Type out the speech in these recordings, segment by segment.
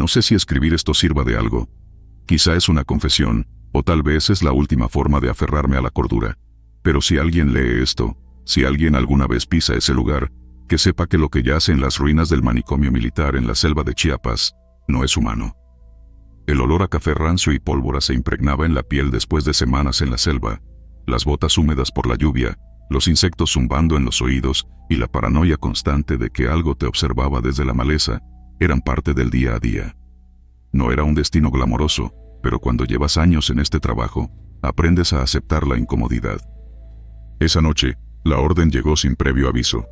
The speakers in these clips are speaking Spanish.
No sé si escribir esto sirva de algo. Quizá es una confesión, o tal vez es la última forma de aferrarme a la cordura. Pero si alguien lee esto, si alguien alguna vez pisa ese lugar, que sepa que lo que yace en las ruinas del manicomio militar en la selva de Chiapas, no es humano. El olor a café rancio y pólvora se impregnaba en la piel después de semanas en la selva, las botas húmedas por la lluvia, los insectos zumbando en los oídos y la paranoia constante de que algo te observaba desde la maleza, eran parte del día a día. No era un destino glamoroso, pero cuando llevas años en este trabajo, aprendes a aceptar la incomodidad. Esa noche, la orden llegó sin previo aviso.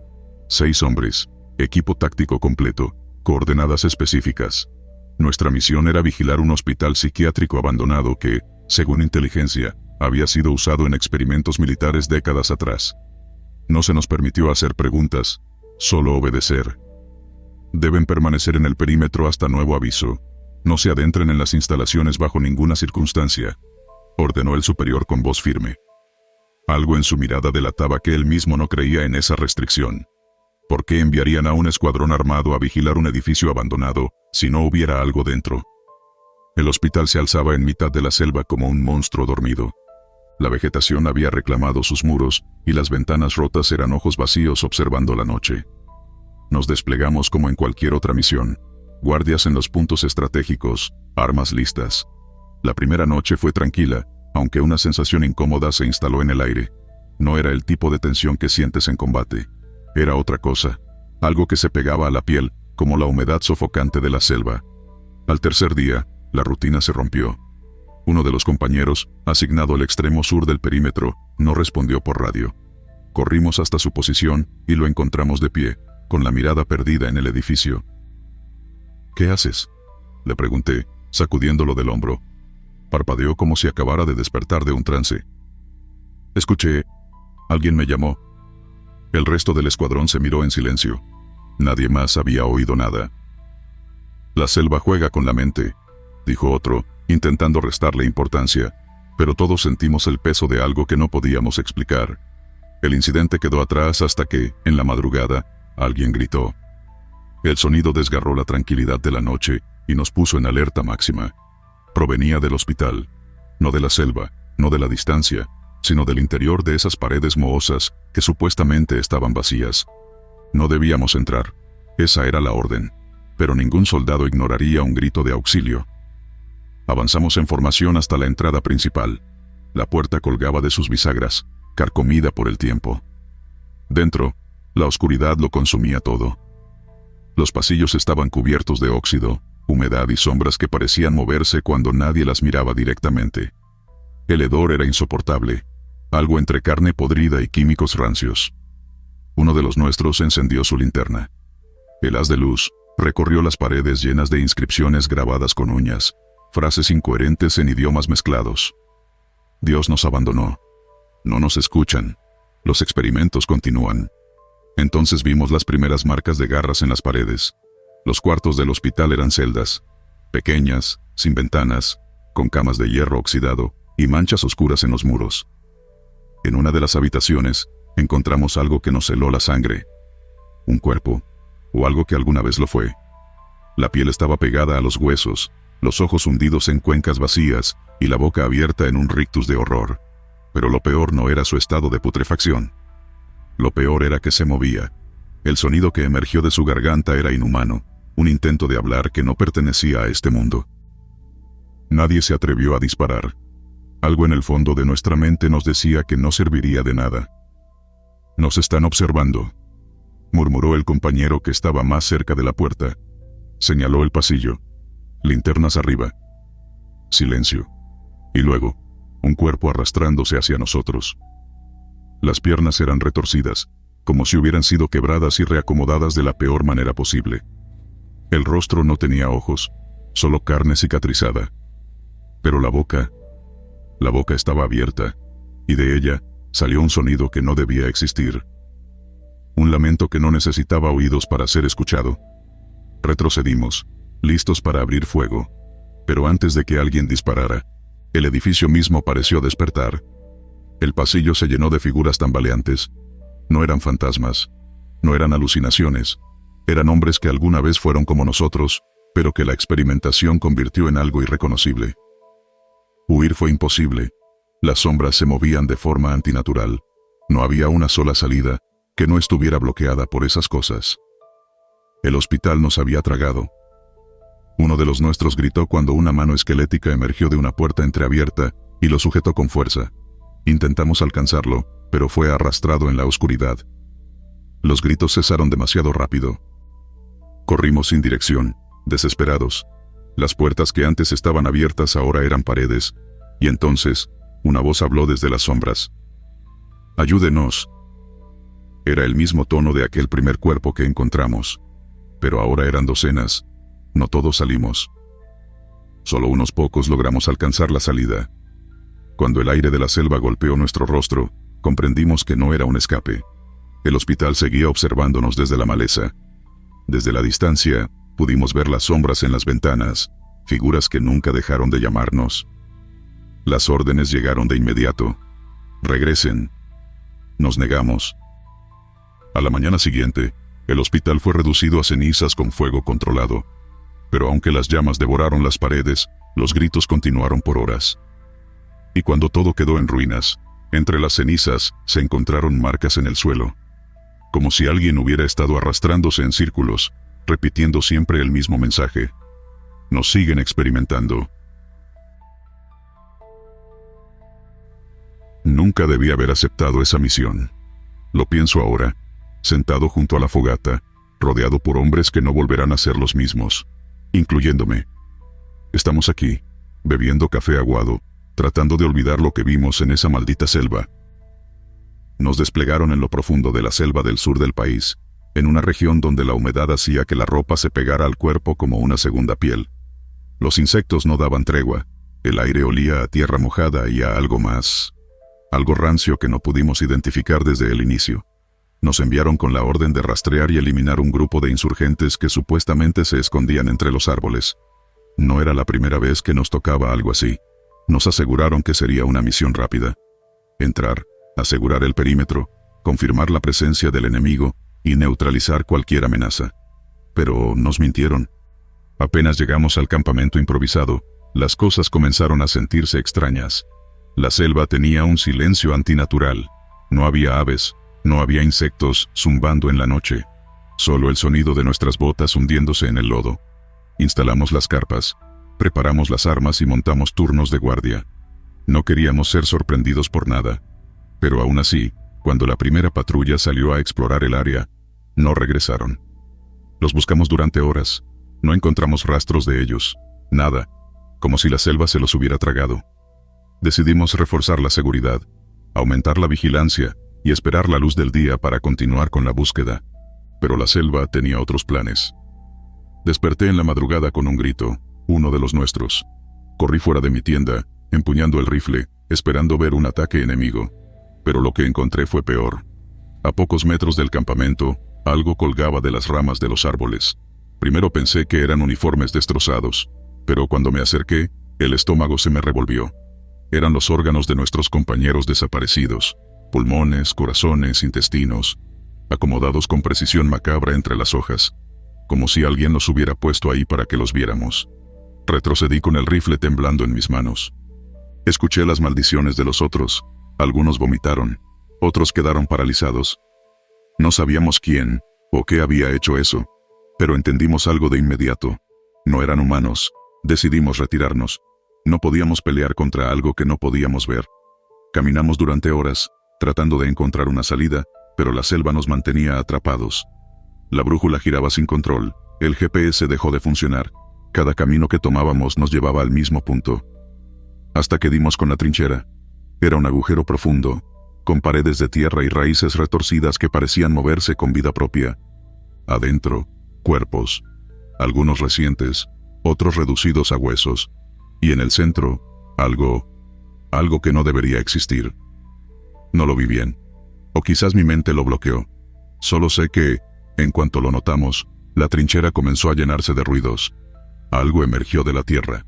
6 hombres, equipo táctico completo, coordenadas específicas. Nuestra misión era vigilar un hospital psiquiátrico abandonado que, según inteligencia, había sido usado en experimentos militares décadas atrás. No se nos permitió hacer preguntas, solo obedecer. Deben permanecer en el perímetro hasta nuevo aviso. No se adentren en las instalaciones bajo ninguna circunstancia, ordenó el superior con voz firme. Algo en su mirada delataba que él mismo no creía en esa restricción. ¿Por qué enviarían a un escuadrón armado a vigilar un edificio abandonado si no hubiera algo dentro? El hospital se alzaba en mitad de la selva como un monstruo dormido. La vegetación había reclamado sus muros y las ventanas rotas eran ojos vacíos observando la noche. Nos desplegamos como en cualquier otra misión. Guardias en los puntos estratégicos, armas listas. La primera noche fue tranquila, aunque una sensación incómoda se instaló en el aire. No era el tipo de tensión que sientes en combate. Era otra cosa, algo que se pegaba a la piel, como la humedad sofocante de la selva. Al tercer día, la rutina se rompió. Uno de los compañeros, asignado al extremo sur del perímetro, no respondió por radio. Corrimos hasta su posición y lo encontramos de pie, con la mirada perdida en el edificio. ¿Qué haces?, le pregunté, sacudiéndolo del hombro. Parpadeó como si acabara de despertar de un trance. Escuché. Alguien me llamó. El resto del escuadrón se miró en silencio. Nadie más había oído nada. La selva juega con la mente, dijo otro, intentando restarle importancia, pero todos sentimos el peso de algo que no podíamos explicar. El incidente quedó atrás hasta que, en la madrugada, alguien gritó. El sonido desgarró la tranquilidad de la noche y nos puso en alerta máxima. Provenía del hospital, no de la selva, no de la distancia, sino del interior de esas paredes mohosas que supuestamente estaban vacías. No debíamos entrar, esa era la orden, pero ningún soldado ignoraría un grito de auxilio. Avanzamos en formación hasta la entrada principal. La puerta colgaba de sus bisagras, carcomida por el tiempo. Dentro, la oscuridad lo consumía todo. Los pasillos estaban cubiertos de óxido, humedad y sombras que parecían moverse cuando nadie las miraba directamente. El hedor era insoportable, algo entre carne podrida y químicos rancios. Uno de los nuestros encendió su linterna. El haz de luz recorrió las paredes llenas de inscripciones grabadas con uñas, frases incoherentes en idiomas mezclados. Dios nos abandonó. No nos escuchan. Los experimentos continúan. Entonces vimos las primeras marcas de garras en las paredes. Los cuartos del hospital eran celdas, pequeñas, sin ventanas, con camas de hierro oxidado y manchas oscuras en los muros. En una de las habitaciones, encontramos algo que nos heló la sangre. Un cuerpo, o algo que alguna vez lo fue. La piel estaba pegada a los huesos, los ojos hundidos en cuencas vacías y la boca abierta en un rictus de horror. Pero lo peor no era su estado de putrefacción. Lo peor era que se movía. El sonido que emergió de su garganta era inhumano, un intento de hablar que no pertenecía a este mundo. Nadie se atrevió a disparar. Algo en el fondo de nuestra mente nos decía que no serviría de nada. Nos están observando, murmuró el compañero que estaba más cerca de la puerta. Señaló el pasillo. Linternas arriba. Silencio. Y luego, un cuerpo arrastrándose hacia nosotros. Las piernas eran retorcidas, como si hubieran sido quebradas y reacomodadas de la peor manera posible. El rostro no tenía ojos, solo carne cicatrizada. Pero la boca estaba abierta, y de ella salió un sonido que no debía existir. Un lamento que no necesitaba oídos para ser escuchado. Retrocedimos, listos para abrir fuego. Pero antes de que alguien disparara, el edificio mismo pareció despertar. El pasillo se llenó de figuras tambaleantes. No eran fantasmas, no eran alucinaciones, eran hombres que alguna vez fueron como nosotros, pero que la experimentación convirtió en algo irreconocible. Huir fue imposible. Las sombras se movían de forma antinatural. No había una sola salida que no estuviera bloqueada por esas cosas. El hospital nos había tragado. Uno de los nuestros gritó cuando una mano esquelética emergió de una puerta entreabierta y lo sujetó con fuerza. Intentamos alcanzarlo, pero fue arrastrado en la oscuridad. Los gritos cesaron demasiado rápido. Corrimos sin dirección, desesperados. Las puertas que antes estaban abiertas ahora eran paredes, y entonces, una voz habló desde las sombras. «Ayúdenos». Era el mismo tono de aquel primer cuerpo que encontramos, pero ahora eran docenas. No todos salimos. Solo unos pocos logramos alcanzar la salida. Cuando el aire de la selva golpeó nuestro rostro, comprendimos que no era un escape. El hospital seguía observándonos desde la maleza. Desde la distancia, pudimos ver las sombras en las ventanas, figuras que nunca dejaron de llamarnos. Las órdenes llegaron de inmediato. «Regresen». Nos negamos. A la mañana siguiente, el hospital fue reducido a cenizas con fuego controlado. Pero aunque las llamas devoraron las paredes, los gritos continuaron por horas. Y cuando todo quedó en ruinas, entre las cenizas se encontraron marcas en el suelo. Como si alguien hubiera estado arrastrándose en círculos, repitiendo siempre el mismo mensaje. Nos siguen experimentando. Nunca debí haber aceptado esa misión. Lo pienso ahora, sentado junto a la fogata, rodeado por hombres que no volverán a ser los mismos, incluyéndome. Estamos aquí, bebiendo café aguado, tratando de olvidar lo que vimos en esa maldita selva. Nos desplegaron en lo profundo de la selva del sur del país, en una región donde la humedad hacía que la ropa se pegara al cuerpo como una segunda piel. Los insectos no daban tregua, el aire olía a tierra mojada y a algo más, algo rancio que no pudimos identificar desde el inicio. Nos enviaron con la orden de rastrear y eliminar un grupo de insurgentes que supuestamente se escondían entre los árboles. No era la primera vez que nos tocaba algo así. Nos aseguraron que sería una misión rápida. Entrar, asegurar el perímetro, confirmar la presencia del enemigo y neutralizar cualquier amenaza. Pero nos mintieron. Apenas llegamos al campamento improvisado, las cosas comenzaron a sentirse extrañas. La selva tenía un silencio antinatural. No había aves, no había insectos zumbando en la noche. Solo el sonido de nuestras botas hundiéndose en el lodo. Instalamos las carpas, preparamos las armas y montamos turnos de guardia. No queríamos ser sorprendidos por nada. Pero aún así, cuando la primera patrulla salió a explorar el área, no regresaron. Los buscamos durante horas. No encontramos rastros de ellos. Nada. Como si la selva se los hubiera tragado. Decidimos reforzar la seguridad, aumentar la vigilancia y esperar la luz del día para continuar con la búsqueda. Pero la selva tenía otros planes. Desperté en la madrugada con un grito, uno de los nuestros. Corrí fuera de mi tienda, empuñando el rifle, esperando ver un ataque enemigo. Pero lo que encontré fue peor. A pocos metros del campamento, algo colgaba de las ramas de los árboles. Primero pensé que eran uniformes destrozados, pero cuando me acerqué, el estómago se me revolvió. Eran los órganos de nuestros compañeros desaparecidos, pulmones, corazones, intestinos, acomodados con precisión macabra entre las hojas, como si alguien los hubiera puesto ahí para que los viéramos. Retrocedí con el rifle temblando en mis manos. Escuché las maldiciones de los otros. Algunos vomitaron, otros quedaron paralizados. No sabíamos quién o qué había hecho eso, pero entendimos algo de inmediato. No eran humanos. Decidimos retirarnos. No podíamos pelear contra algo que no podíamos ver. Caminamos durante horas, tratando de encontrar una salida, pero la selva nos mantenía atrapados. La brújula giraba sin control, el GPS dejó de funcionar. Cada camino que tomábamos nos llevaba al mismo punto. Hasta que dimos con la trinchera. Era un agujero profundo, con paredes de tierra y raíces retorcidas que parecían moverse con vida propia. Adentro, cuerpos, algunos recientes, otros reducidos a huesos. Y en el centro, algo que no debería existir. No lo vi bien. O quizás mi mente lo bloqueó. Solo sé que, en cuanto lo notamos, la trinchera comenzó a llenarse de ruidos. Algo emergió de la tierra.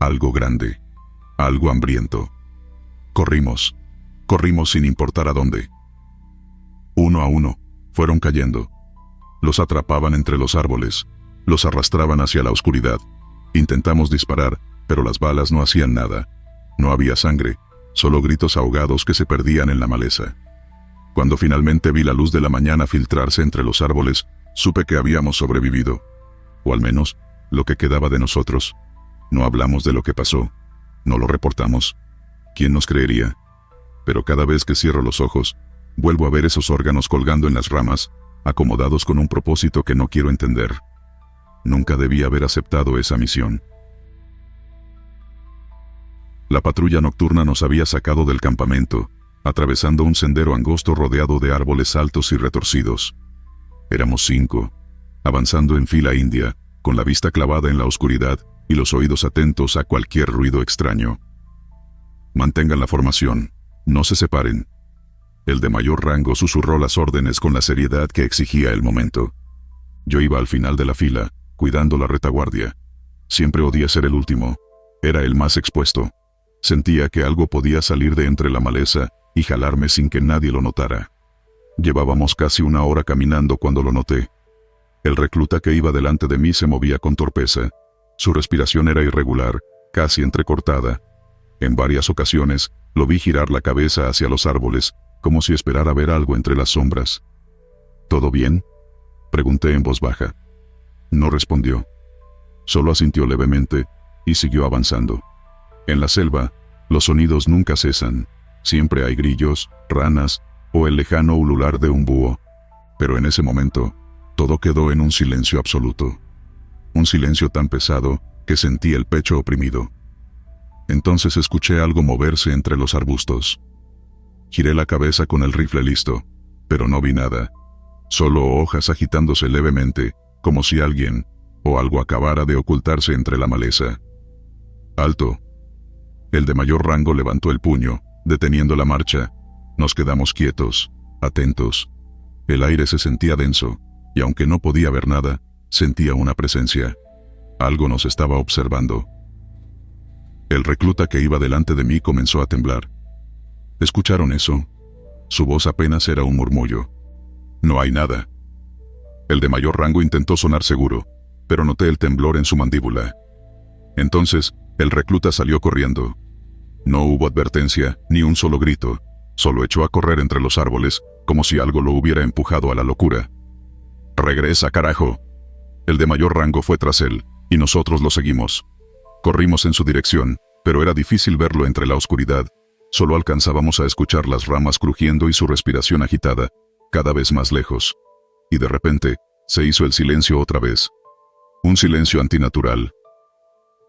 Algo grande. Algo hambriento. Corrimos sin importar a dónde. Uno a uno, fueron cayendo. Los atrapaban entre los árboles. Los arrastraban hacia la oscuridad. Intentamos disparar, pero las balas no hacían nada. No había sangre, solo gritos ahogados que se perdían en la maleza. Cuando finalmente vi la luz de la mañana filtrarse entre los árboles, supe que habíamos sobrevivido. O al menos, lo que quedaba de nosotros. No hablamos de lo que pasó. No lo reportamos. ¿Quién nos creería? Pero cada vez que cierro los ojos, vuelvo a ver esos órganos colgando en las ramas, acomodados con un propósito que no quiero entender. Nunca debí haber aceptado esa misión. La patrulla nocturna nos había sacado del campamento, atravesando un sendero angosto rodeado de árboles altos y retorcidos. Éramos 5, avanzando en fila india, con la vista clavada en la oscuridad y los oídos atentos a cualquier ruido extraño. Mantengan la formación, no se separen. El de mayor rango susurró las órdenes con la seriedad que exigía el momento. Yo iba al final de la fila, cuidando la retaguardia. Siempre odié ser el último. Era el más expuesto. Sentía que algo podía salir de entre la maleza y jalarme sin que nadie lo notara. Llevábamos casi 1 hora caminando cuando lo noté. El recluta que iba delante de mí se movía con torpeza. Su respiración era irregular, casi entrecortada. En varias ocasiones, lo vi girar la cabeza hacia los árboles, como si esperara ver algo entre las sombras. ¿Todo bien?, pregunté en voz baja. No respondió. Solo asintió levemente y siguió avanzando. En la selva, los sonidos nunca cesan. Siempre hay grillos, ranas o el lejano ulular de un búho. Pero en ese momento, todo quedó en un silencio absoluto. Un silencio tan pesado que sentí el pecho oprimido. Entonces escuché algo moverse entre los arbustos. Giré la cabeza con el rifle listo, pero no vi nada. Solo hojas agitándose levemente, como si alguien o algo acabara de ocultarse entre la maleza. ¡Alto! El de mayor rango levantó el puño, deteniendo la marcha. Nos quedamos quietos, atentos. El aire se sentía denso, y aunque no podía ver nada, sentía una presencia. Algo nos estaba observando. El recluta que iba delante de mí comenzó a temblar. ¿Escucharon eso? Su voz apenas era un murmullo. No hay nada. El de mayor rango intentó sonar seguro, pero noté el temblor en su mandíbula. Entonces, el recluta salió corriendo. No hubo advertencia, ni un solo grito. Solo echó a correr entre los árboles, como si algo lo hubiera empujado a la locura. «¡Regresa, carajo!». El de mayor rango fue tras él, y nosotros lo seguimos. Corrimos en su dirección, pero era difícil verlo entre la oscuridad. Solo alcanzábamos a escuchar las ramas crujiendo y su respiración agitada, cada vez más lejos. Y de repente, se hizo el silencio otra vez. Un silencio antinatural.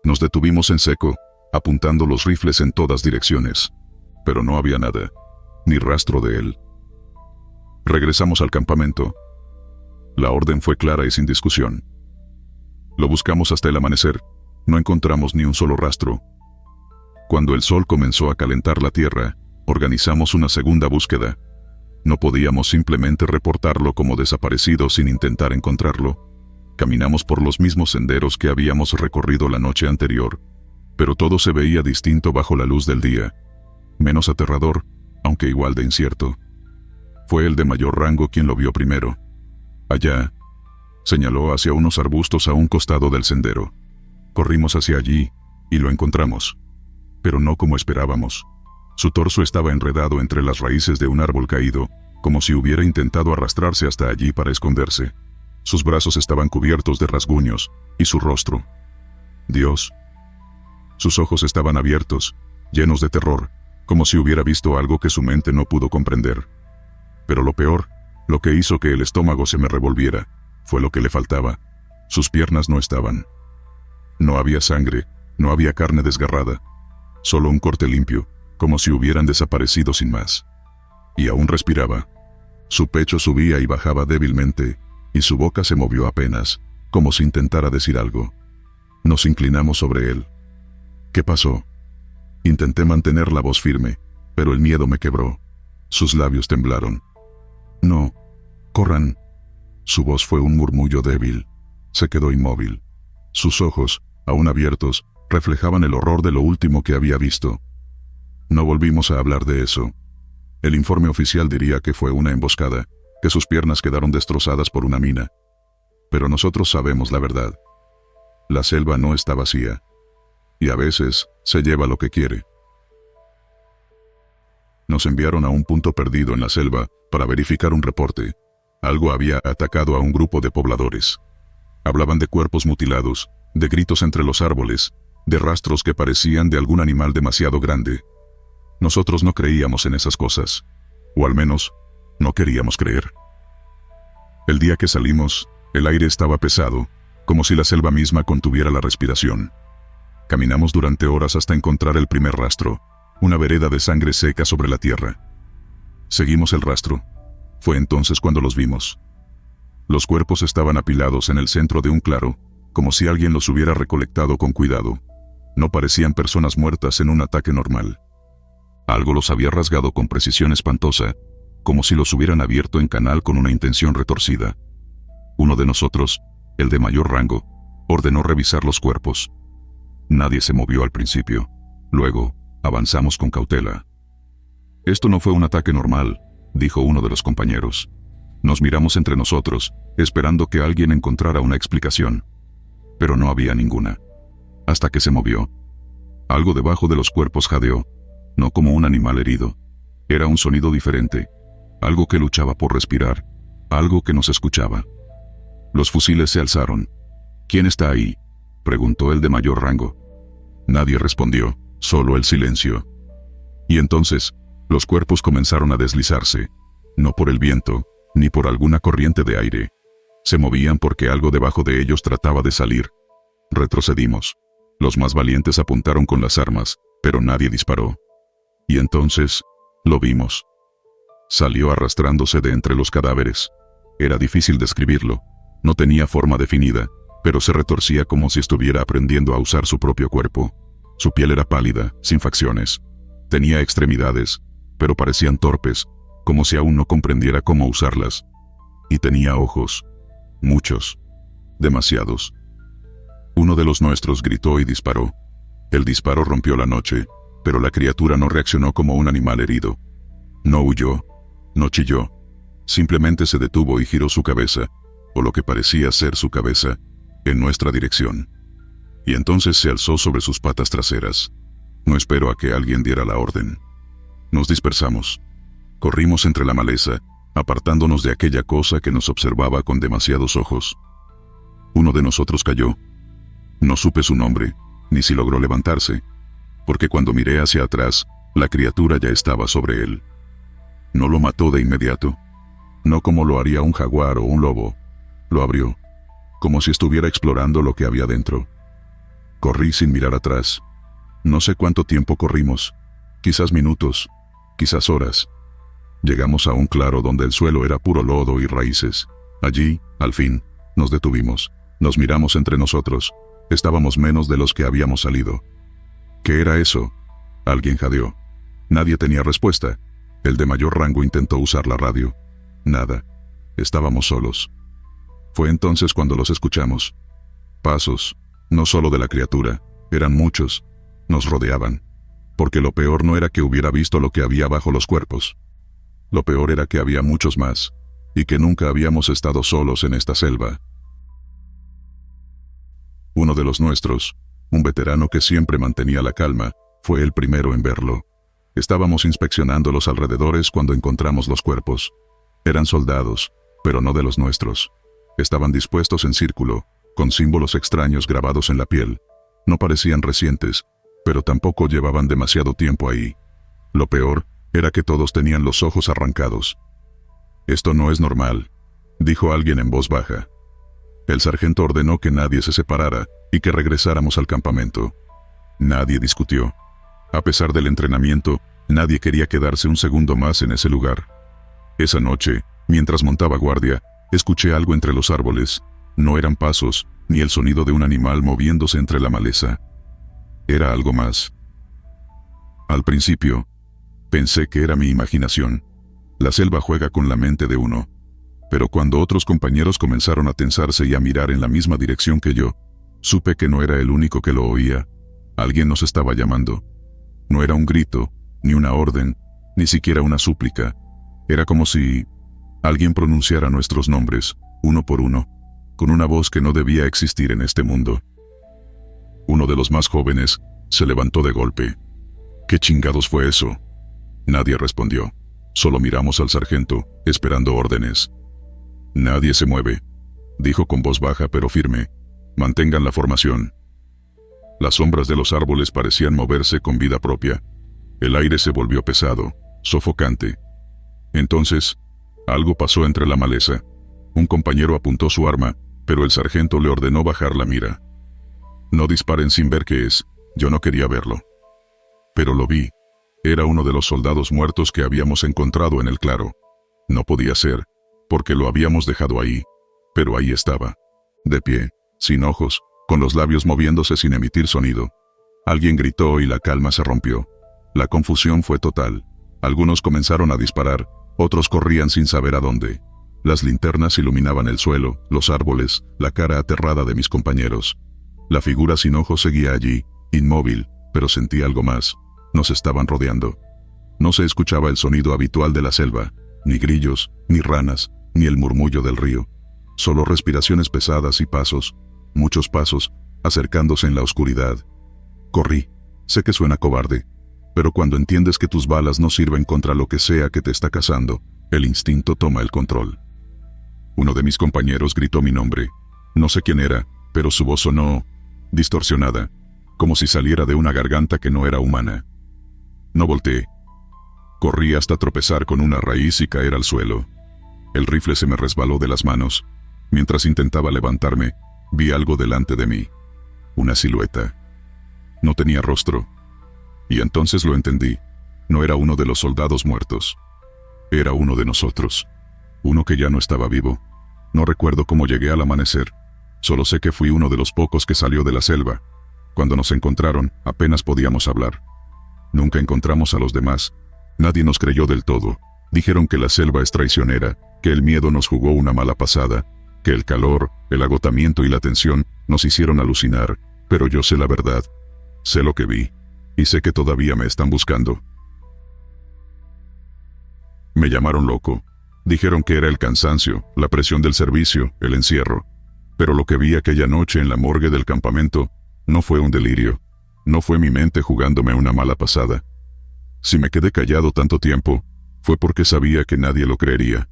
Nos detuvimos en seco, apuntando los rifles en todas direcciones. Pero no había nada, ni rastro de él. Regresamos al campamento. La orden fue clara y sin discusión. Lo buscamos hasta el amanecer. No encontramos ni un solo rastro. Cuando el sol comenzó a calentar la tierra, organizamos una segunda búsqueda. No podíamos simplemente reportarlo como desaparecido sin intentar encontrarlo. Caminamos por los mismos senderos que habíamos recorrido la noche anterior, pero todo se veía distinto bajo la luz del día. Menos aterrador, aunque igual de incierto. Fue el de mayor rango quien lo vio primero. Allá, señaló hacia unos arbustos a un costado del sendero. Corrimos hacia allí, y lo encontramos. Pero no como esperábamos. Su torso estaba enredado entre las raíces de un árbol caído, como si hubiera intentado arrastrarse hasta allí para esconderse. Sus brazos estaban cubiertos de rasguños, y su rostro. Dios. Sus ojos estaban abiertos, llenos de terror, como si hubiera visto algo que su mente no pudo comprender. Pero lo peor, lo que hizo que el estómago se me revolviera, fue lo que le faltaba. Sus piernas no estaban. No había sangre, no había carne desgarrada. Solo un corte limpio, como si hubieran desaparecido sin más. Y aún respiraba. Su pecho subía y bajaba débilmente, y su boca se movió apenas, como si intentara decir algo. Nos inclinamos sobre él. ¿Qué pasó? Intenté mantener la voz firme, pero el miedo me quebró. Sus labios temblaron. No, corran. Su voz fue un murmullo débil. Se quedó inmóvil. Sus ojos, aún abiertos, reflejaban el horror de lo último que había visto. No volvimos a hablar de eso. El informe oficial diría que fue una emboscada, que sus piernas quedaron destrozadas por una mina. pero nosotros sabemos la verdad. La selva no está vacía. Y a veces, se lleva lo que quiere. Nos enviaron a un punto perdido en la selva para verificar un reporte. Algo había atacado a un grupo de pobladores. Hablaban de cuerpos mutilados, de gritos entre los árboles, de rastros que parecían de algún animal demasiado grande. Nosotros no creíamos en esas cosas. O al menos, no queríamos creer. El día que salimos, el aire estaba pesado, como si la selva misma contuviera la respiración. Caminamos durante horas hasta encontrar el primer rastro, una vereda de sangre seca sobre la tierra. Seguimos el rastro. Fue entonces cuando los vimos. Los cuerpos estaban apilados en el centro de un claro, como si alguien los hubiera recolectado con cuidado. No parecían personas muertas en un ataque normal. Algo los había rasgado con precisión espantosa, como si los hubieran abierto en canal con una intención retorcida. Uno de nosotros, el de mayor rango, ordenó revisar los cuerpos. Nadie se movió al principio. Luego, avanzamos con cautela. Esto no fue un ataque normal, dijo uno de los compañeros. Nos miramos entre nosotros, esperando que alguien encontrara una explicación. Pero no había ninguna. Hasta que se movió. Algo debajo de los cuerpos jadeó, no como un animal herido. Era un sonido diferente, algo que luchaba por respirar, algo que nos escuchaba. Los fusiles se alzaron. ¿Quién está ahí?, preguntó el de mayor rango. Nadie respondió, solo el silencio. Y entonces, los cuerpos comenzaron a deslizarse, no por el viento, ni por alguna corriente de aire. Se movían porque algo debajo de ellos trataba de salir. Retrocedimos. Los más valientes apuntaron con las armas, pero nadie disparó. Y entonces, lo vimos. Salió arrastrándose de entre los cadáveres. Era difícil describirlo. No tenía forma definida, pero se retorcía como si estuviera aprendiendo a usar su propio cuerpo. Su piel era pálida, sin facciones. Tenía extremidades, pero parecían torpes, como si aún no comprendiera cómo usarlas. Y tenía ojos. Muchos. Demasiados. Uno de los nuestros gritó y disparó. El disparo rompió la noche, pero la criatura no reaccionó como un animal herido. No huyó, no chilló. Simplemente se detuvo y giró su cabeza, o lo que parecía ser su cabeza, en nuestra dirección. Y entonces se alzó sobre sus patas traseras. No esperó a que alguien diera la orden. Nos dispersamos. Corrimos entre la maleza, apartándonos de aquella cosa que nos observaba con demasiados ojos. Uno de nosotros cayó. No supe su nombre, ni si logró levantarse, porque cuando miré hacia atrás, la criatura ya estaba sobre él. No lo mató de inmediato. No como lo haría un jaguar o un lobo. Lo abrió, como si estuviera explorando lo que había dentro. Corrí sin mirar atrás. No sé cuánto tiempo corrimos, quizás minutos, quizás horas. Llegamos a un claro donde el suelo era puro lodo y raíces. Allí, al fin, nos detuvimos. Nos miramos entre nosotros. Estábamos menos de los que habíamos salido. ¿Qué era eso?, alguien jadeó. Nadie tenía respuesta. El de mayor rango intentó usar la radio. Nada. Estábamos solos. Fue entonces cuando los escuchamos. Pasos, no solo de la criatura, eran muchos. Nos rodeaban. Porque lo peor no era que hubiera visto lo que había bajo los cuerpos. Lo peor era que había muchos más, y que nunca habíamos estado solos en esta selva. Uno de los nuestros, un veterano que siempre mantenía la calma, fue el primero en verlo. Estábamos inspeccionando los alrededores cuando encontramos los cuerpos. Eran soldados, pero no de los nuestros. Estaban dispuestos en círculo, con símbolos extraños grabados en la piel. No parecían recientes, pero tampoco llevaban demasiado tiempo ahí. Lo peor era que todos tenían los ojos arrancados. «Esto no es normal», dijo alguien en voz baja. El sargento ordenó que nadie se separara y que regresáramos al campamento. Nadie discutió. A pesar del entrenamiento, nadie quería quedarse un segundo más en ese lugar. Esa noche, mientras montaba guardia, escuché algo entre los árboles. No eran pasos, ni el sonido de un animal moviéndose entre la maleza. Era algo más. Al principio, pensé que era mi imaginación. La selva juega con la mente de uno. Pero cuando otros compañeros comenzaron a tensarse y a mirar en la misma dirección que yo, supe que no era el único que lo oía. Alguien nos estaba llamando. No era un grito, ni una orden, ni siquiera una súplica. Era como si alguien pronunciara nuestros nombres, uno por uno. con una voz que no debía existir en este mundo. Uno de los más jóvenes se levantó de golpe. ¿Qué chingados fue eso? Nadie respondió. Solo miramos al sargento, esperando órdenes. Nadie se mueve, dijo con voz baja pero firme. Mantengan la formación. Las sombras de los árboles parecían moverse con vida propia. El aire se volvió pesado, sofocante. Entonces, algo pasó entre la maleza. Un compañero apuntó su arma, pero el sargento le ordenó bajar la mira. No disparen sin ver qué es. Yo no quería verlo. Pero lo vi. Era uno de los soldados muertos que habíamos encontrado en el claro. No podía ser, porque lo habíamos dejado ahí. Pero ahí estaba. De pie, sin ojos, con los labios moviéndose sin emitir sonido. Alguien gritó y la calma se rompió. La confusión fue total. Algunos comenzaron a disparar, otros corrían sin saber a dónde. Las linternas iluminaban el suelo, los árboles, la cara aterrada de mis compañeros. La figura sin ojos seguía allí, inmóvil, pero sentí algo más. Nos estaban rodeando. No se escuchaba el sonido habitual de la selva, ni grillos, ni ranas, ni el murmullo del río. Solo respiraciones pesadas y pasos, muchos pasos, acercándose en la oscuridad. Corrí. Sé que suena cobarde, pero cuando entiendes que tus balas no sirven contra lo que sea que te está cazando, el instinto toma el control. Uno de mis compañeros gritó mi nombre. No sé quién era, pero su voz sonó distorsionada, como si saliera de una garganta que no era humana. No volteé. Corrí hasta tropezar con una raíz y caer al suelo. El rifle se me resbaló de las manos. Mientras intentaba levantarme, vi algo delante de mí. Una silueta. No tenía rostro. Y entonces lo entendí. No era uno de los soldados muertos. Era uno de nosotros. Uno que ya no estaba vivo. No recuerdo cómo llegué al amanecer. Solo sé que fui uno de los pocos que salió de la selva. Cuando nos encontraron, apenas podíamos hablar. Nunca encontramos a los demás. Nadie nos creyó del todo. Dijeron que la selva es traicionera, que el miedo nos jugó una mala pasada, que el calor, el agotamiento y la tensión nos hicieron alucinar, pero yo sé la verdad. Sé lo que vi, y sé que todavía me están buscando. Me llamaron loco. Dijeron que era el cansancio, la presión del servicio, el encierro. Pero lo que vi aquella noche en la morgue del campamento no fue un delirio. No fue mi mente jugándome una mala pasada. Si me quedé callado tanto tiempo, fue porque sabía que nadie lo creería.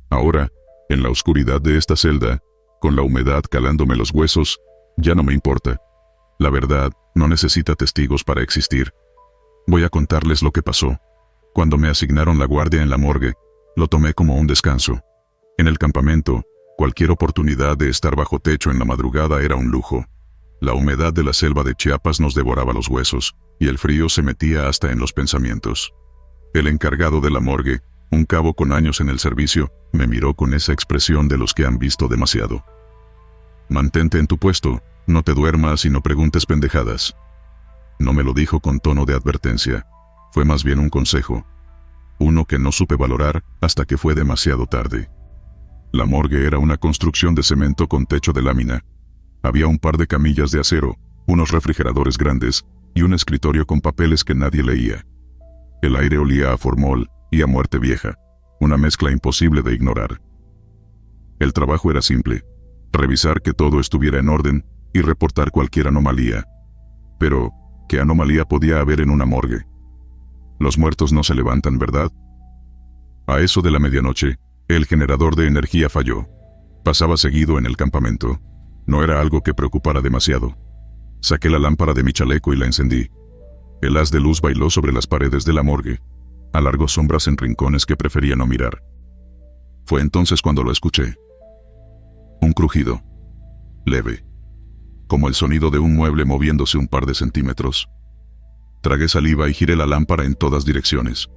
Ahora, en la oscuridad de esta celda, con la humedad calándome los huesos, ya no me importa. La verdad no necesita testigos para existir. Voy a contarles lo que pasó. Cuando me asignaron la guardia en la morgue, lo tomé como un descanso. En el campamento, cualquier oportunidad de estar bajo techo en la madrugada era un lujo. La humedad de la selva de Chiapas nos devoraba los huesos, y el frío se metía hasta en los pensamientos. El encargado de la morgue, un cabo con años en el servicio, me miró con esa expresión de los que han visto demasiado. Mantente en tu puesto, no te duermas y no preguntes pendejadas. No me lo dijo con tono de advertencia, fue más bien un consejo. Uno que no supe valorar hasta que fue demasiado tarde. La morgue era una construcción de cemento con techo de lámina. Había un par de camillas de acero, unos refrigeradores grandes y un escritorio con papeles que nadie leía. El aire olía a formol y a muerte vieja, una mezcla imposible de ignorar. El trabajo era simple, revisar que todo estuviera en orden y reportar cualquier anomalía. Pero, ¿qué anomalía podía haber en una morgue? Los muertos no se levantan, ¿verdad? A eso de la medianoche, el generador de energía falló. Pasaba seguido en el campamento. No era algo que preocupara demasiado. Saqué la lámpara de mi chaleco y la encendí. El haz de luz bailó sobre las paredes de la morgue. Alargó sombras en rincones que prefería no mirar. Fue entonces cuando lo escuché. Un crujido. Leve. Como el sonido de un mueble moviéndose un par de centímetros. Tragué saliva y giré la lámpara en todas direcciones.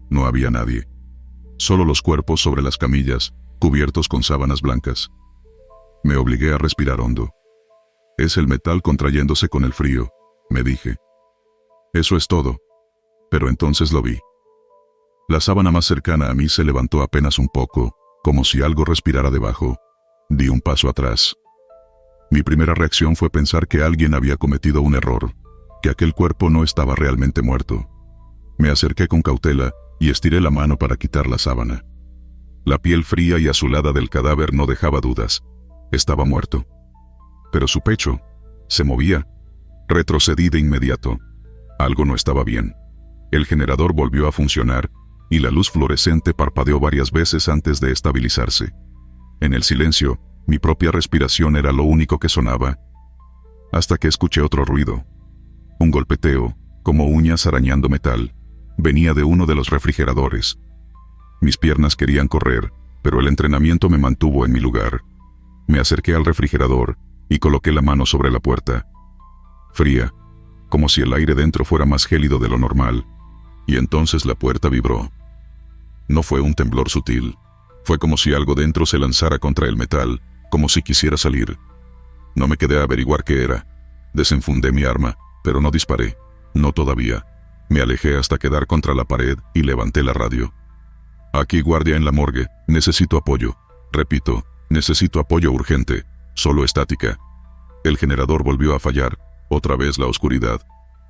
No había nadie. Solo los cuerpos sobre las camillas, cubiertos con sábanas blancas. Me obligué a respirar hondo. Es el metal contrayéndose con el frío, me dije. Eso es todo. Pero entonces lo vi. La sábana más cercana a mí se levantó apenas un poco, como si algo respirara debajo. Di un paso atrás. Mi primera reacción fue pensar que alguien había cometido un error, que aquel cuerpo no estaba realmente muerto. Me acerqué con cautela y estiré la mano para quitar la sábana. La piel fría y azulada del cadáver no dejaba dudas. Estaba muerto. Pero su pecho se movía. Retrocedí de inmediato. Algo no estaba bien. El generador volvió a funcionar, y la luz fluorescente parpadeó varias veces antes de estabilizarse. En el silencio, mi propia respiración era lo único que sonaba, hasta que escuché otro ruido. Un golpeteo, como uñas arañando metal, venía de uno de los refrigeradores. Mis piernas querían correr, pero el entrenamiento me mantuvo en mi lugar. Me acerqué al refrigerador y coloqué la mano sobre la puerta. Fría, como si el aire dentro fuera más gélido de lo normal, y entonces la puerta vibró. No fue un temblor sutil, fue como si algo dentro se lanzara contra el metal, como si quisiera salir. No me quedé a averiguar qué era. Desenfundé mi arma, pero no disparé. No todavía. Me alejé hasta quedar contra la pared y levanté la radio. Aquí guardia en la morgue, necesito apoyo. Repito, necesito apoyo urgente, solo estática. El generador volvió a fallar, otra vez la oscuridad.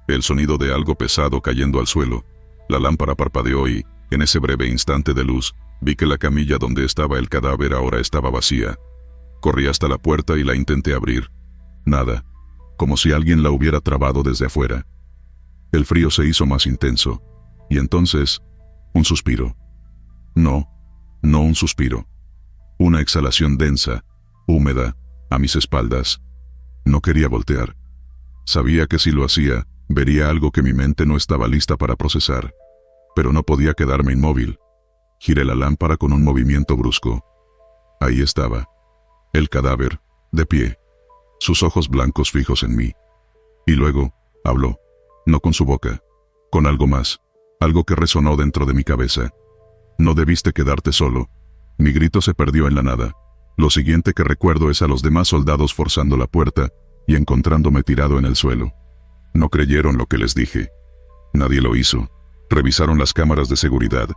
El sonido de algo pesado cayendo al suelo. La lámpara parpadeó y, en ese breve instante de luz, vi que la camilla donde estaba el cadáver ahora estaba vacía. Corrí hasta la puerta y la intenté abrir. Nada, como si alguien la hubiera trabado desde afuera. El frío se hizo más intenso, y entonces, un suspiro. No un suspiro. Una exhalación densa, húmeda, a mis espaldas. No quería voltear. Sabía que si lo hacía, vería algo que mi mente no estaba lista para procesar. Pero no podía quedarme inmóvil. Giré la lámpara con un movimiento brusco. Ahí estaba. El cadáver, de pie. Sus ojos blancos fijos en mí. Y luego, habló. No con su boca. Con algo más. Algo que resonó dentro de mi cabeza. No debiste quedarte solo. Mi grito se perdió en la nada. Lo siguiente que recuerdo es a los demás soldados forzando la puerta y encontrándome tirado en el suelo. No creyeron lo que les dije. Nadie lo hizo. Revisaron las cámaras de seguridad.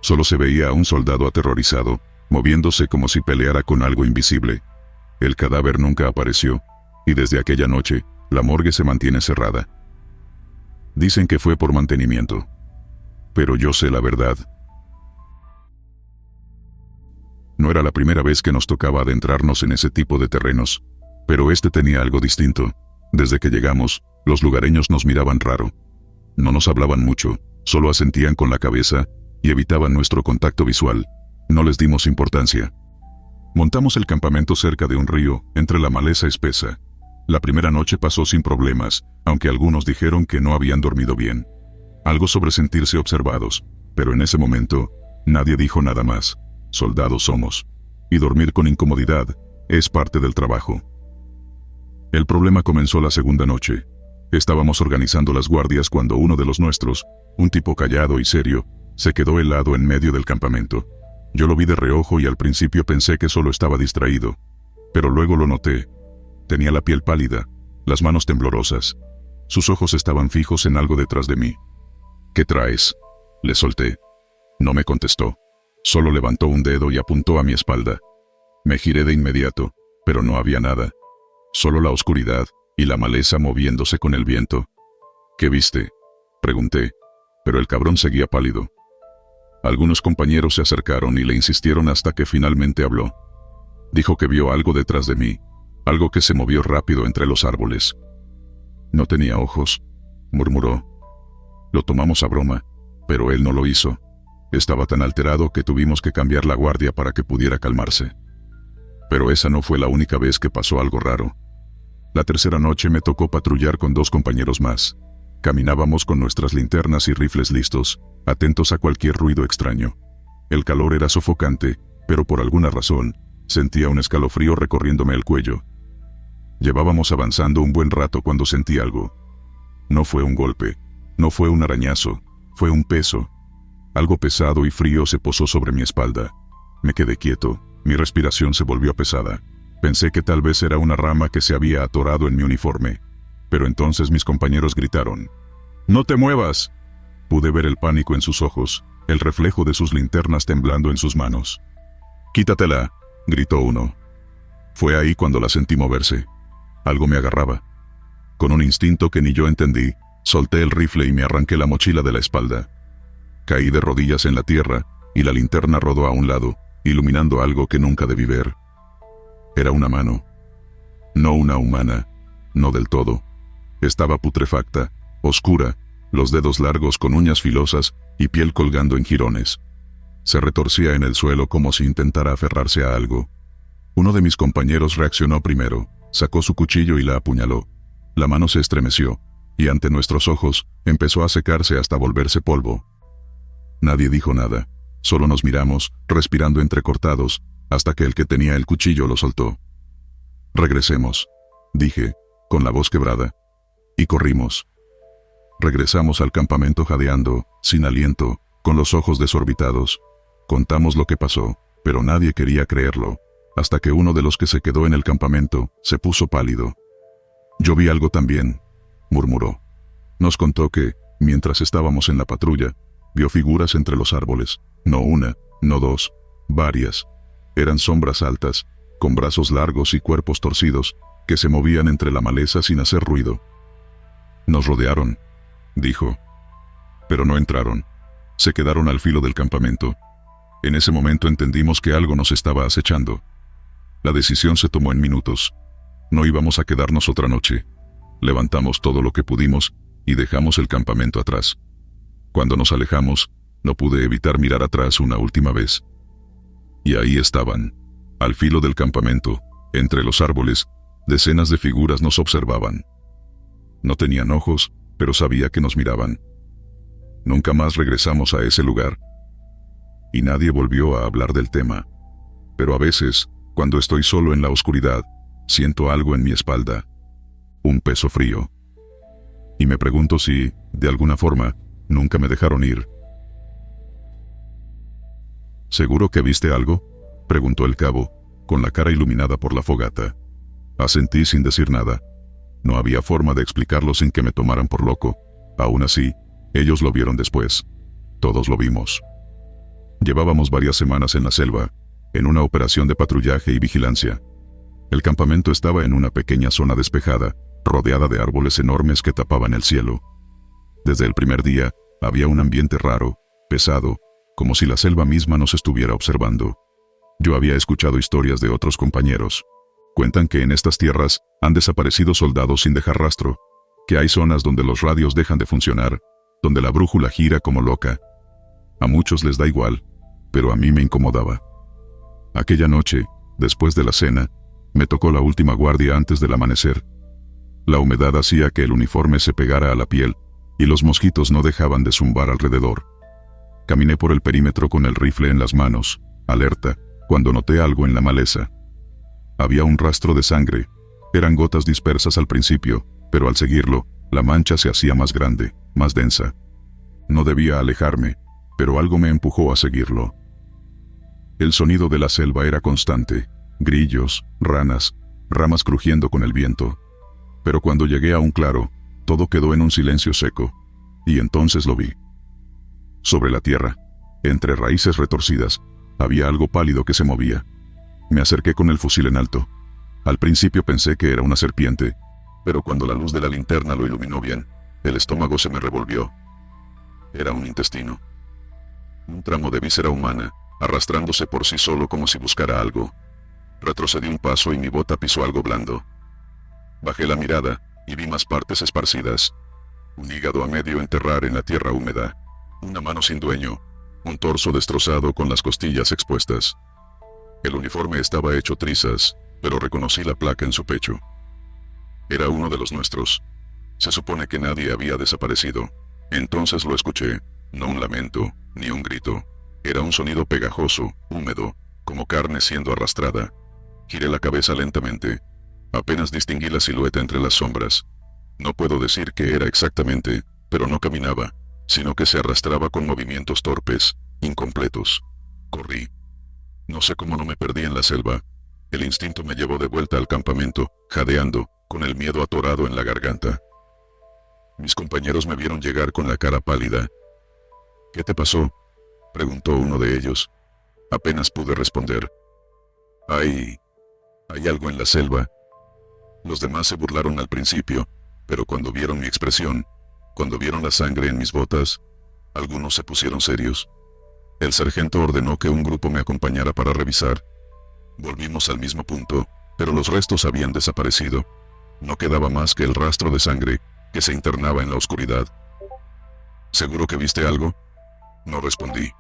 Solo se veía a un soldado aterrorizado, moviéndose como si peleara con algo invisible. El cadáver nunca apareció, y desde aquella noche, la morgue se mantiene cerrada. Dicen que fue por mantenimiento. Pero yo sé la verdad. No era la primera vez que nos tocaba adentrarnos en ese tipo de terrenos, pero este tenía algo distinto. Desde que llegamos, los lugareños nos miraban raro. No nos hablaban mucho, solo asentían con la cabeza y evitaban nuestro contacto visual. No les dimos importancia. Montamos el campamento cerca de un río, entre la maleza espesa. La primera noche pasó sin problemas, aunque algunos dijeron que no habían dormido bien. Algo sobre sentirse observados, pero en ese momento, nadie dijo nada más. Soldados somos. Y dormir con incomodidad es parte del trabajo. El problema comenzó la segunda noche. Estábamos organizando las guardias cuando uno de los nuestros, un tipo callado y serio, se quedó helado en medio del campamento. Yo lo vi de reojo y al principio pensé que solo estaba distraído, pero luego lo noté. Tenía la piel pálida, las manos temblorosas. Sus ojos estaban fijos en algo detrás de mí. ¿Qué traes?, le solté. No me contestó. Solo levantó un dedo y apuntó a mi espalda. Me giré de inmediato, pero no había nada. Solo la oscuridad y la maleza moviéndose con el viento. ¿Qué viste?, pregunté, pero el cabrón seguía pálido. Algunos compañeros se acercaron y le insistieron hasta que finalmente habló. Dijo que vio algo detrás de mí, algo que se movió rápido entre los árboles. No tenía ojos, murmuró. Lo tomamos a broma, pero él no lo hizo. Estaba tan alterado que tuvimos que cambiar la guardia para que pudiera calmarse. Pero esa no fue la única vez que pasó algo raro. La tercera noche me tocó patrullar con 2 compañeros más. Caminábamos con nuestras linternas y rifles listos, atentos a cualquier ruido extraño. El calor era sofocante, pero por alguna razón, sentía un escalofrío recorriéndome el cuello. Llevábamos avanzando un buen rato cuando sentí algo. No fue un golpe, no fue un arañazo, fue un peso. Algo pesado y frío se posó sobre mi espalda. Me quedé quieto, mi respiración se volvió pesada. Pensé que tal vez era una rama que se había atorado en mi uniforme. Pero entonces mis compañeros gritaron: ¡No te muevas! Pude ver el pánico en sus ojos, el reflejo de sus linternas temblando en sus manos. ¡Quítatela!, gritó uno. Fue ahí cuando la sentí moverse. Algo me agarraba. Con un instinto que ni yo entendí, solté el rifle y me arranqué la mochila de la espalda. Caí de rodillas en la tierra, y la linterna rodó a un lado, iluminando algo que nunca debí ver. Era una mano. No una humana, no del todo. Estaba putrefacta, oscura, los dedos largos con uñas filosas y piel colgando en jirones. Se retorcía en el suelo como si intentara aferrarse a algo. Uno de mis compañeros reaccionó primero, sacó su cuchillo y la apuñaló. La mano se estremeció, y ante nuestros ojos, empezó a secarse hasta volverse polvo. Nadie dijo nada, solo nos miramos, respirando entrecortados, hasta que el que tenía el cuchillo lo soltó. «Regresemos», dije, con la voz quebrada. Y corrimos. Regresamos al campamento jadeando, sin aliento, con los ojos desorbitados. Contamos lo que pasó, pero nadie quería creerlo, hasta que uno de los que se quedó en el campamento se puso pálido. «Yo vi algo también», murmuró. Nos contó que, mientras estábamos en la patrulla, vio figuras entre los árboles, no una, no dos, varias. Eran sombras altas, con brazos largos y cuerpos torcidos, que se movían entre la maleza sin hacer ruido. «Nos rodearon», dijo. «Pero no entraron. Se quedaron al filo del campamento. En ese momento entendimos que algo nos estaba acechando. La decisión se tomó en minutos. No íbamos a quedarnos otra noche. Levantamos todo lo que pudimos y dejamos el campamento atrás. Cuando nos alejamos, no pude evitar mirar atrás una última vez. Y ahí estaban, al filo del campamento, entre los árboles, decenas de figuras nos observaban. No tenían ojos, pero sabía que nos miraban. Nunca más regresamos a ese lugar. Y nadie volvió a hablar del tema. Pero a veces, cuando estoy solo en la oscuridad, siento algo en mi espalda. Un peso frío. Y me pregunto si, de alguna forma, nunca me dejaron ir. «¿Seguro que viste algo?», preguntó el cabo, con la cara iluminada por la fogata. Asentí sin decir nada. No había forma de explicarlo sin que me tomaran por loco. Aún así, ellos lo vieron después. Todos lo vimos. Llevábamos varias semanas en la selva, en una operación de patrullaje y vigilancia. El campamento estaba en una pequeña zona despejada, rodeada de árboles enormes que tapaban el cielo. Desde el primer día, había un ambiente raro, pesado, como si la selva misma nos estuviera observando. Yo había escuchado historias de otros compañeros. Cuentan que en estas tierras han desaparecido soldados sin dejar rastro, que hay zonas donde los radios dejan de funcionar, donde la brújula gira como loca. A muchos les da igual, pero a mí me incomodaba. Aquella noche, después de la cena, me tocó la última guardia antes del amanecer. La humedad hacía que el uniforme se pegara a la piel, y los mosquitos no dejaban de zumbar alrededor. Caminé por el perímetro con el rifle en las manos, alerta, cuando noté algo en la maleza. Había un rastro de sangre. Eran gotas dispersas al principio, pero al seguirlo, la mancha se hacía más grande, más densa. No debía alejarme, pero algo me empujó a seguirlo. El sonido de la selva era constante, grillos, ranas, ramas crujiendo con el viento. Pero cuando llegué a un claro, todo quedó en un silencio seco, y entonces lo vi. Sobre la tierra, entre raíces retorcidas, había algo pálido que se movía. Me acerqué con el fusil en alto. Al principio pensé que era una serpiente, pero cuando la luz de la linterna lo iluminó bien, el estómago se me revolvió. Era un intestino. Un tramo de víscera humana, arrastrándose por sí solo como si buscara algo. Retrocedí un paso y mi bota pisó algo blando. Bajé la mirada y vi más partes esparcidas. Un hígado a medio enterrar en la tierra húmeda. Una mano sin dueño. Un torso destrozado con las costillas expuestas. El uniforme estaba hecho trizas, pero reconocí la placa en su pecho. Era uno de los nuestros. Se supone que nadie había desaparecido. Entonces lo escuché, no un lamento, ni un grito. Era un sonido pegajoso, húmedo, como carne siendo arrastrada. Giré la cabeza lentamente. Apenas distinguí la silueta entre las sombras. No puedo decir qué era exactamente, pero no caminaba, sino que se arrastraba con movimientos torpes, incompletos. Corrí. No sé cómo no me perdí en la selva. El instinto me llevó de vuelta al campamento, jadeando, con el miedo atorado en la garganta. Mis compañeros me vieron llegar con la cara pálida. «¿Qué te pasó?», preguntó uno de ellos. Apenas pude responder. Hay algo en la selva». Los demás se burlaron al principio, pero cuando vieron mi expresión, cuando vieron la sangre en mis botas, algunos se pusieron serios. El sargento ordenó que un grupo me acompañara para revisar. Volvimos al mismo punto, pero los restos habían desaparecido. No quedaba más que el rastro de sangre que se internaba en la oscuridad. ¿Seguro que viste algo? No respondí.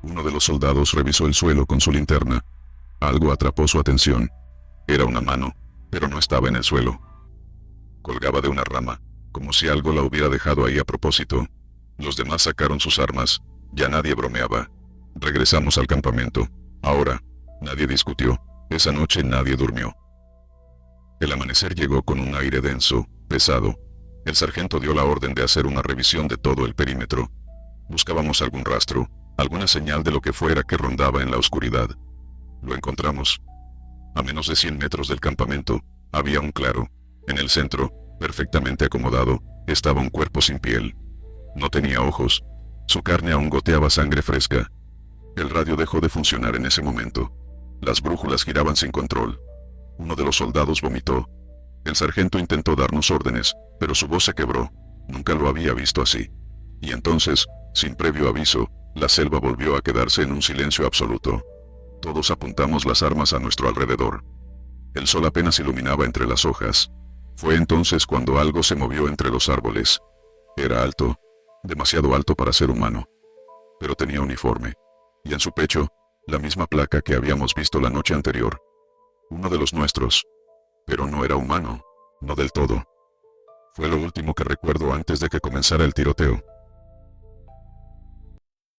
Uno de los soldados revisó el suelo con su linterna. Algo atrapó su atención. Era una mano, pero no estaba en el suelo. Colgaba de una rama, como si algo la hubiera dejado ahí a propósito. Los demás sacaron sus armas. Ya nadie bromeaba. Regresamos al campamento. Ahora, nadie discutió. Esa noche nadie durmió. El amanecer llegó con un aire denso, pesado. El sargento dio la orden de hacer una revisión de todo el perímetro. Buscábamos algún rastro, alguna señal de lo que fuera que rondaba en la oscuridad. Lo encontramos. A menos de 100 metros del campamento, había un claro. En el centro, perfectamente acomodado, estaba un cuerpo sin piel. No tenía ojos. Su carne aún goteaba sangre fresca. El radio dejó de funcionar en ese momento. Las brújulas giraban sin control. Uno de los soldados vomitó. El sargento intentó darnos órdenes, pero su voz se quebró. Nunca lo había visto así. Y entonces, sin previo aviso, la selva volvió a quedarse en un silencio absoluto. Todos apuntamos las armas a nuestro alrededor. El sol apenas iluminaba entre las hojas. Fue entonces cuando algo se movió entre los árboles. Era alto, demasiado alto para ser humano. Pero tenía uniforme. Y en su pecho, la misma placa que habíamos visto la noche anterior. Uno de los nuestros. Pero no era humano, no del todo. Fue lo último que recuerdo antes de que comenzara el tiroteo.